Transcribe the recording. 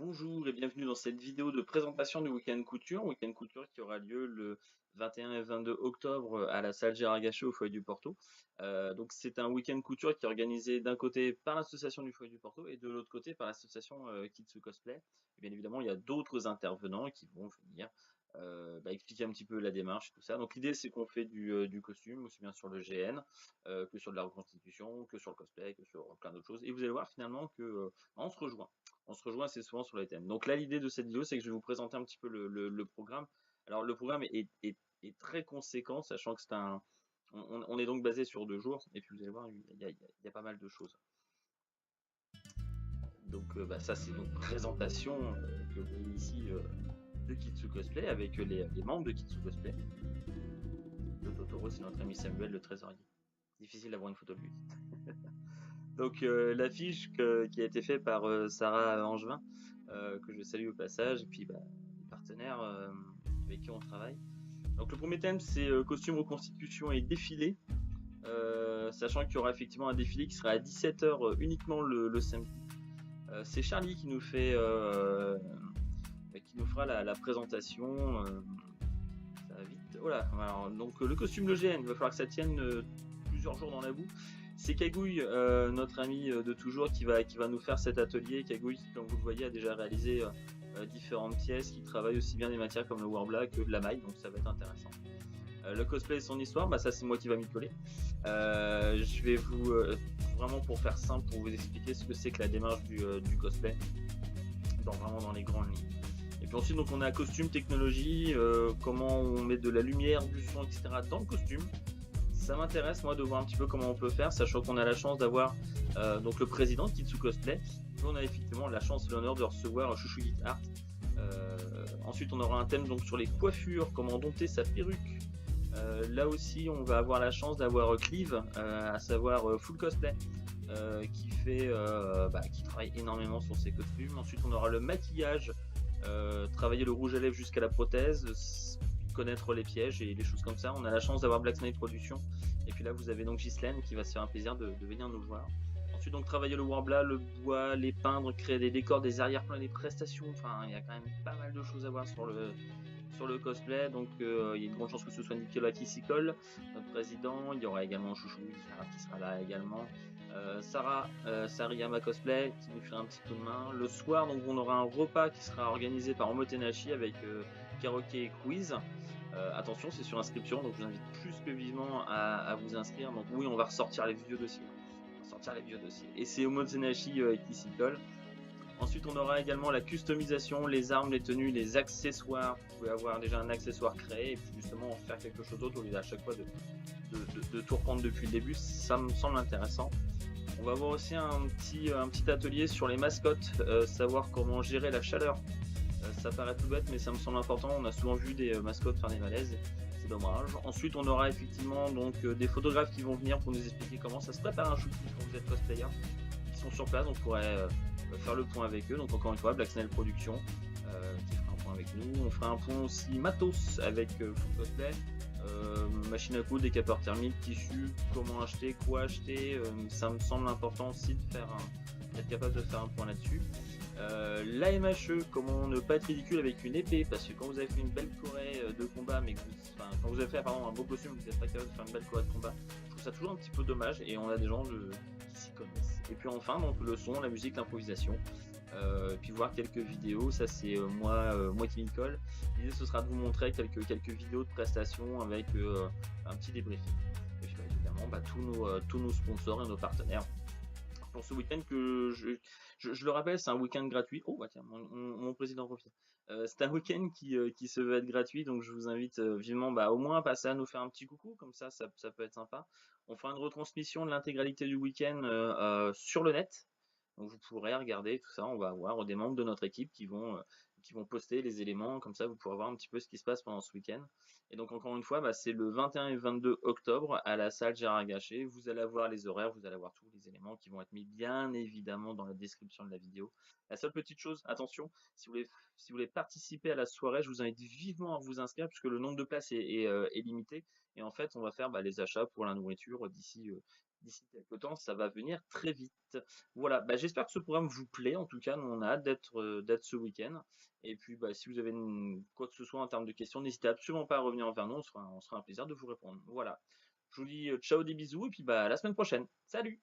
Bonjour et bienvenue dans cette vidéo de présentation du Week-end Couture. Week-end Couture qui aura lieu le 21 et 22 octobre à la salle Gérard Gachet au Foyer du Porto. Donc c'est un Week-end Couture qui est organisé d'un côté par l'association du Foyer du Porto et de l'autre côté par l'association Kids Cosplay. Et bien évidemment, il y a d'autres intervenants qui vont venir expliquer un petit peu la démarche et tout ça. Donc l'idée c'est qu'on fait du costume aussi bien sur le GN que sur de la reconstitution, que sur le cosplay, que sur plein d'autres choses. Et vous allez voir finalement que on se rejoint. On se rejoint assez souvent sur les thèmes. Donc là, l'idée de cette vidéo, c'est que je vais vous présenter un petit peu le programme. Alors, le programme est très conséquent, sachant que c'est un. On est donc basé sur 2 jours, et puis vous allez voir, il y a pas mal de choses. Donc, ça, c'est une présentation que vous voyez ici de Kitsu Cosplay avec les membres de Kitsu Cosplay. Le Totoro, c'est notre ami Samuel, le trésorier. Difficile d'avoir une photo de lui. Donc l'affiche qui a été faite par Sarah Angevin, que je salue au passage, et puis les partenaires avec qui on travaille. Donc le premier thème c'est costume, reconstitution et défilé, sachant qu'il y aura effectivement un défilé qui sera à 17h uniquement le samedi. C'est Charlie qui nous fera la présentation. Ça va vite. Voilà. Alors, donc le costume, le GN, il va falloir que ça tienne plusieurs jours dans la boue. C'est Cagouille, notre ami de toujours, qui va nous faire cet atelier. Cagouille, qui, comme vous le voyez, a déjà réalisé différentes pièces, qui travaille aussi bien des matières comme le Warbla que de la maille, donc ça va être intéressant. Le cosplay et son histoire, ça c'est moi qui va m'y coller. Je vais vous, vraiment pour faire simple, pour vous expliquer ce que c'est que la démarche du cosplay, vraiment dans les grandes lignes. Et puis ensuite, donc, on a costume, technologie, comment on met de la lumière, du son, etc. dans le costume. Ça m'intéresse moi de voir un petit peu comment on peut faire, sachant qu'on a la chance d'avoir donc le président de Kitsu Cosplay. Et on a effectivement la chance et l'honneur de recevoir Chouchou Geek Art. Ensuite, on aura un thème donc sur les coiffures, comment dompter sa perruque. Là aussi, on va avoir la chance d'avoir Clive, à savoir Full Cosplay, qui travaille énormément sur ses costumes. Ensuite, on aura le maquillage, travailler le rouge à lèvres jusqu'à la prothèse, connaître les pièges et les choses comme ça. On a la chance d'avoir Black Knight Productions. Et puis là, vous avez donc Ghislaine qui va se faire un plaisir de venir nous voir. Ensuite, donc travailler le Warbla, le bois, les peindre, créer des décors, des arrière-plans, des prestations. Enfin, il y a quand même pas mal de choses à voir sur le cosplay. Donc, il y a une grande chance que ce soit Nicolas qui s'y colle, notre président. Il y aura également Chouchou qui sera là également. Sarah Sariyama Cosplay qui nous fera un petit coup de main. Le soir, donc, on aura un repas qui sera organisé par Omotenashi avec karaoké et quiz. Attention, c'est sur inscription, donc je vous invite plus que vivement à vous inscrire. Donc oui, on va ressortir les vieux dossiers. Et c'est Omotenashi qui s'y colle. Ensuite, on aura également la customisation, les armes, les tenues, les accessoires. Vous pouvez avoir déjà un accessoire créé et puis justement en faire quelque chose d'autre au lieu d'à chaque fois de tout reprendre depuis le début. Ça me semble intéressant. On va avoir aussi un petit atelier sur les mascottes, savoir comment gérer la chaleur. Ça paraît tout bête, mais ça me semble important. On a souvent vu des mascottes faire des malaises. C'est dommage. Ensuite, on aura effectivement donc des photographes qui vont venir pour nous expliquer comment ça se prépare un shooting quand vous êtes cosplayer. Qui sont sur place, on pourrait faire le point avec eux. Donc encore une fois, Black Snail Productions qui fera un point avec nous. On fera un point aussi matos avec Full Cosplay. Machine à coudre, décapeur thermique, tissu, comment acheter, quoi acheter. Ça me semble important aussi d'être capable de faire un point là-dessus. La MHE, comment ne pas être ridicule avec une épée, parce que quand vous avez fait une belle corée de combat, mais quand vous avez fait un beau costume, vous n'êtes pas capable de faire une belle corée de combat, je trouve ça toujours un petit peu dommage, et on a des gens qui s'y connaissent. Et puis enfin, donc le son, la musique, l'improvisation, puis voir quelques vidéos, ça c'est moi qui m'y colle. L'idée ce sera de vous montrer quelques vidéos de prestations avec un petit débriefing. Et puis évidemment, tous nos sponsors et nos partenaires pour ce week-end que je le rappelle, c'est un week-end gratuit. Oh bah tiens, mon président revient. C'est un week-end qui se veut être gratuit, donc je vous invite vivement au moins à passer à nous faire un petit coucou, comme ça peut être sympa. On fera une retransmission de l'intégralité du week-end sur le net, donc vous pourrez regarder tout ça. On va avoir des membres de notre équipe qui vont poster les éléments, comme ça vous pourrez voir un petit peu ce qui se passe pendant ce week-end. Et donc encore une fois, c'est le 21 et 22 octobre à la salle Gérard Gachet. Vous allez avoir les horaires, vous allez avoir tous les éléments qui vont être mis bien évidemment dans la description de la vidéo. La seule petite chose, attention, si vous voulez participer à la soirée, je vous invite vivement à vous inscrire puisque le nombre de places est limité. Et en fait, on va faire les achats pour la nourriture d'ici quelques temps, ça va venir très vite. Voilà, bah, j'espère que ce programme vous plaît. En tout cas, nous, on a hâte d'être ce week-end. Et puis, bah, si vous avez quoi que ce soit en termes de questions, n'hésitez absolument pas à revenir vers nous. On sera un plaisir de vous répondre. Voilà. Je vous dis ciao, des bisous, et puis bah, à la semaine prochaine. Salut!